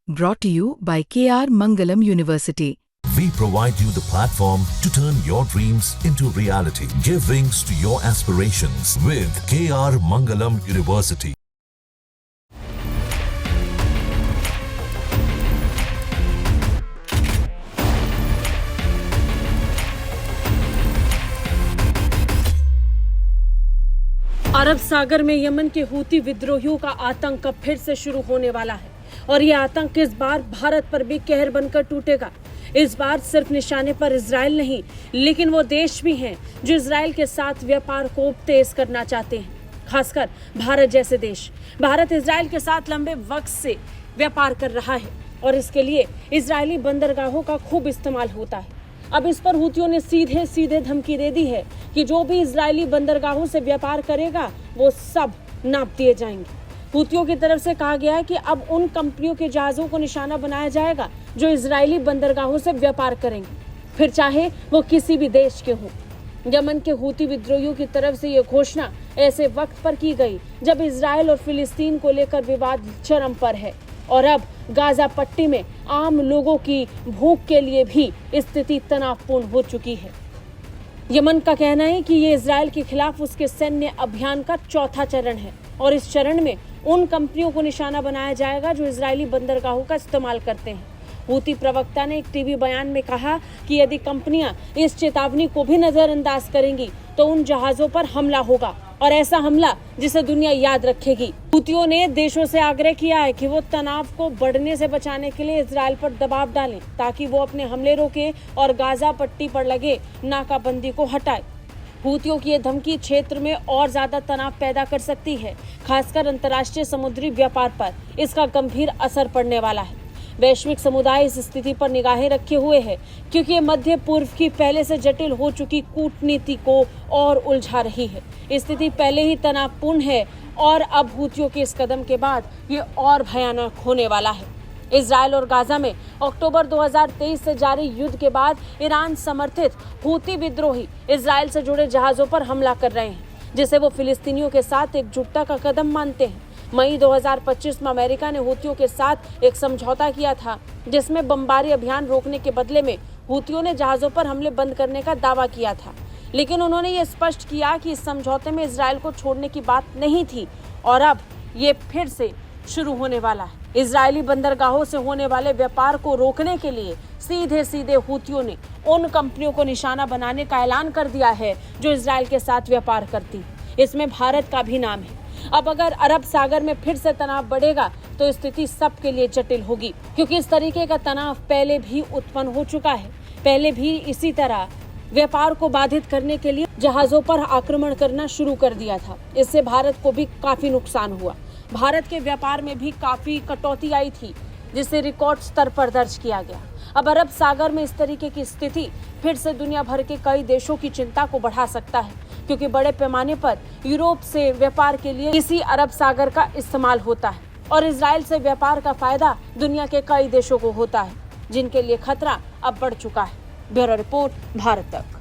Brought to you by KR Mangalam University. We provide you the platform to turn your dreams into reality. Give wings to your aspirations with KR Mangalam University. अरब सागर में Yemen के Houthi विद्रोहियों का आतंक अब फिर से शुरू होने वाला है और ये आतंक इस बार भारत पर भी कहर बनकर टूटेगा। इस बार सिर्फ निशाने पर इजराइल नहीं, लेकिन वो देश भी हैं जो इजराइल के साथ व्यापार को तेज करना चाहते हैं, खासकर भारत जैसे देश। भारत इजराइल के साथ लंबे वक्त से व्यापार कर रहा है और इसके लिए इजरायली बंदरगाहों का खूब इस्तेमाल होता है। अब इस पर हूतियों ने सीधे सीधे धमकी दे दी है कि जो भी इजरायली बंदरगाहों से व्यापार करेगा वो सब नाप दिए जाएंगे। हूतियों की तरफ से कहा गया है कि अब उन कंपनियों के जहाजों को निशाना बनाया जाएगा जो इजरायली बंदरगाहों से व्यापार करेंगे, फिर चाहे वो किसी भी देश के हों। यमन के हूती विद्रोहियों की तरफ से ये घोषणा ऐसे वक्त पर की गई जब इजराइल और फिलिस्तीन को लेकर विवाद चरम पर है और अब गाजा पट्टी में आम लोगों की भूख के लिए भी स्थिति तनावपूर्ण हो चुकी है। यमन का कहना है कि ये इजराइल के खिलाफ उसके सैन्य अभियान का चौथा चरण है और इस चरण में उन कंपनियों को निशाना बनाया जाएगा जो इजरायली बंदरगाहों का इस्तेमाल करते हैं। हूती प्रवक्ता ने एक टीवी बयान में कहा कि यदि कंपनियां इस चेतावनी को भी नजरअंदाज करेंगी तो उन जहाजों पर हमला होगा और ऐसा हमला जिसे दुनिया याद रखेगी। हूतियों ने देशों से आग्रह किया है कि वो तनाव को बढ़ने से बचाने के लिए इजराइल पर दबाव डालें ताकि वो अपने हमले रोके और गाजा पट्टी पर लगे नाकाबंदी को हटाए। हूतियों की ये धमकी क्षेत्र में और ज्यादा तनाव पैदा कर सकती है, खासकर अंतर्राष्ट्रीय समुद्री व्यापार पर इसका गंभीर असर पड़ने वाला है। वैश्विक समुदाय इस स्थिति पर निगाहें रखे हुए है क्योंकि ये मध्य पूर्व की पहले से जटिल हो चुकी कूटनीति को और उलझा रही है। स्थिति पहले ही तनावपूर्ण है और अब हूतियों के इस कदम के बाद ये और भयानक होने वाला है। इजराइल और गाजा में अक्टूबर 2023 से जारी युद्ध के बाद ईरान समर्थित हूती विद्रोही इजराइल से जुड़े जहाजों पर हमला कर रहे हैं, जिसे वो फिलिस्तीनियों के साथ एकजुटता का कदम मानते हैं। मई 2025 में अमेरिका ने हूतियों के साथ एक समझौता किया था जिसमें बमबारी अभियान रोकने के बदले में हूतियों ने जहाजों पर हमले बंद करने का दावा किया था, लेकिन उन्होंने ये स्पष्ट किया कि इस समझौते में इजराइल को छोड़ने की बात नहीं थी और अब ये फिर से शुरू होने वाला है। इजरायली बंदरगाहों से होने वाले व्यापार को रोकने के लिए सीधे सीधे हूतियों ने उन कंपनियों को निशाना बनाने का ऐलान कर दिया है जो इजराइल के साथ व्यापार करती है। इसमें भारत का भी नाम है। अब अगर अरब सागर में फिर से तनाव बढ़ेगा तो स्थिति सबके लिए जटिल होगी, क्योंकि इस तरीके का तनाव पहले भी उत्पन्न हो चुका है। पहले भी इसी तरह व्यापार को बाधित करने के लिए जहाजों पर आक्रमण करना शुरू कर दिया था। इससे भारत को भी काफी नुकसान हुआ। भारत के व्यापार में भी काफी कटौती आई थी, जिसे रिकॉर्ड स्तर पर दर्ज किया गया। अब अरब सागर में इस तरीके की स्थिति फिर से दुनिया भर के कई देशों की चिंता को बढ़ा सकता है, क्योंकि बड़े पैमाने पर यूरोप से व्यापार के लिए इसी अरब सागर का इस्तेमाल होता है और इजराइल से व्यापार का फायदा दुनिया के कई देशों को होता है, जिनके लिए खतरा अब बढ़ चुका है। ब्यूरो रिपोर्ट, भारत तक।